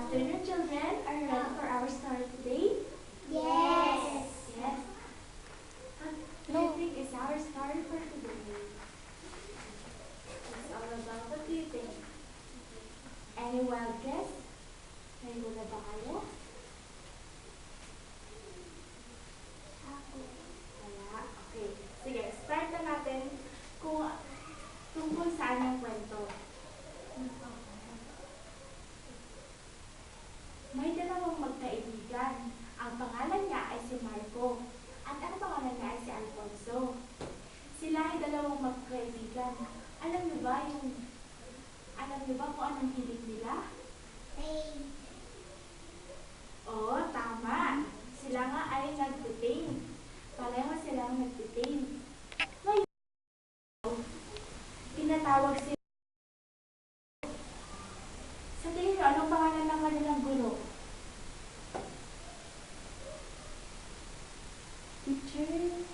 afternoon, children. Are you ready for our story today? Yes. Yes. What do you think is our story for today? It's all about, what do you think? Any wild guess? May wala ba kayo? Wala? Okay. Sige, start na natin kung tungkol saan yung kwento. May dalawang magkaibigan. Ang pangalan niya ay si Marco at ang pangalan niya ay si Alfonso. Sila ay dalawang magkaibigan. Alam niyo ba kung anong hilig nila? Oo, tama. Sila nga ay nagtiting. Pareho silang nagtiting. Ngayon, tinatawag sila. Sa tingin niyo, anong pangalan ng kanilang guro? Teacher?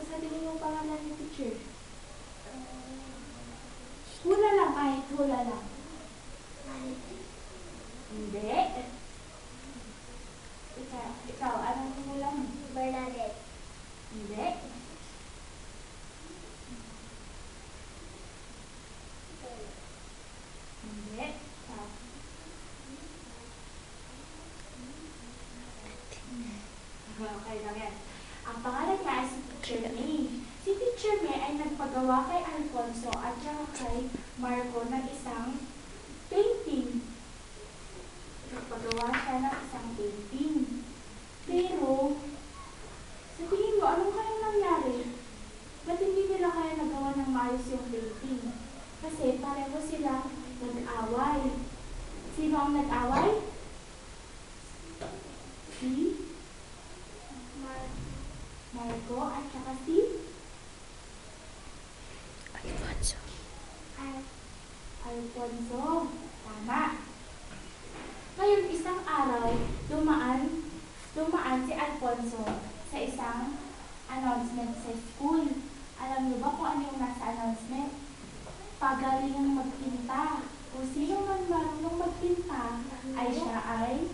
Sa tingin niyo pangalan ni teacher? Hula lang, kahit hula lang. Hindi. Ikaw, anong hula mo? Bernadette. Hindi. Hindi. Okay lang yan. Ang pangalan niya ay si Teacher May. Si Teacher May ay nagpagawa kay Alfonso at saka kay Marco ng isang painting. Nagpagawa siya ng isang painting. Pero, sa tingin mo, anong kayang nangyari? Ba't hindi nila kaya nagawa ng maayos yung painting? Kasi pareho silang nag-away. Sino ang nag-away? Si Marco at saka si Alfonso. Tama. Ngayon, isang araw, dumaan si Alfonso sa isang announcement sa school. Alam niyo ba kung ano yung nasa announcement? Pagaling magpinta. Kung sino man marunong magpinta, ay siya ay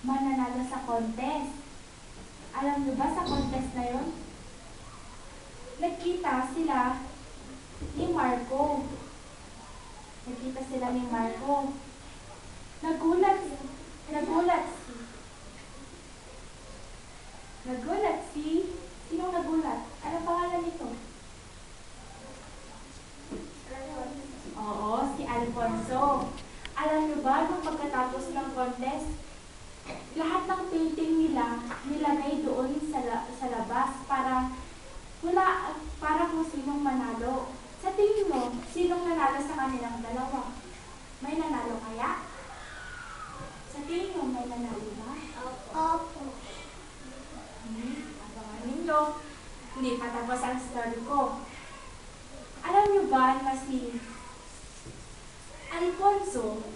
mananalo sa contest. Alam niyo ba sa contest na yun? Nagkita sila ni Marco. Sinong nagulat? Ano pangalan nito? Oo, si Alfonso. Alam niyo ba, nung pagkatapos ng contest, lahat ng painting nila nilagay doon sa labas para kung sinong manalo. Sa tingin mo, sinong nanalo sa kanilang dalawa? May nanalo kaya? Sa tingin mo, may nanalo ba? Opo. Abangan ninyo. Hindi pa tapos ang story ko. Alam niyo ba na si Alfonso,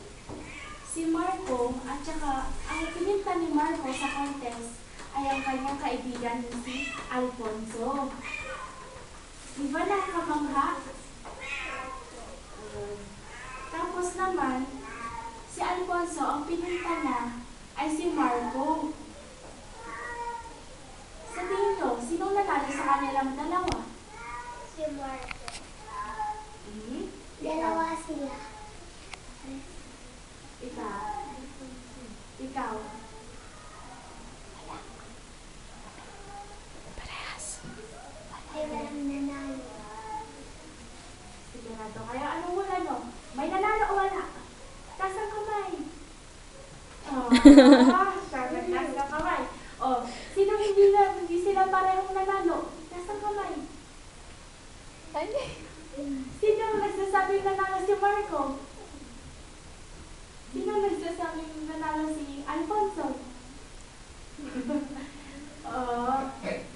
si Marco, at saka ang pininta ni Marco sa contest ay ang kanyang kaibigan si Alfonso. Di ba nakamangha? Tapos naman, si Alfonso, ang pininta niya ay si Marco. Sa tingin nyo, sinong nanalo sa kanilang dalawa? Si Marco. Ikaw. Dalawa sila. Ikaw. Ay, walang nanalo. Sigurado kayo. Anong wala nyo? May nanalo o wala? Taas ang kamay. Taas ang kamay. Sino hindi sila parehong nanalo? Taas ang kamay. Sino nagsasabing nanalo si Marco? Sino nagsasabing nanalo si Alfonso?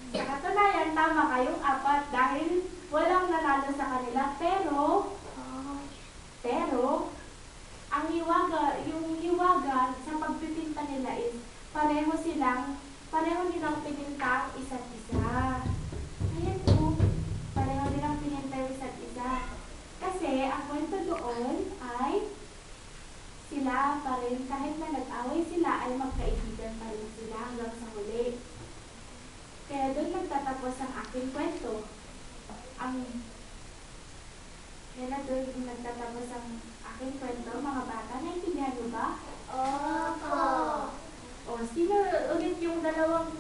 Sa katunayan, tama kayong apat dahil walang nanalo sa kanila. Pero, yung hiwaga sa pagpipinta nila is pareho nilang pininta ang isa't isa. Ayan po, pareho nilang pininta ang isa't isa. Kasi, ang kwento doon ay sila sila pa rin, kahit na nag-away sila, ay magkaibigan pa rin sila hanggang sa huli. Kaya doon nagtatapos ang aking kwento. Kaya doon nagtatapos ang aking kwento, mga bata. Naintindihan niyo ba? Opo. O, sino ulit yung dalawang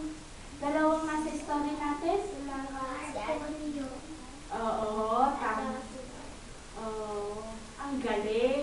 nasa story natin? Mga Oo, tama. Oh, ang galing.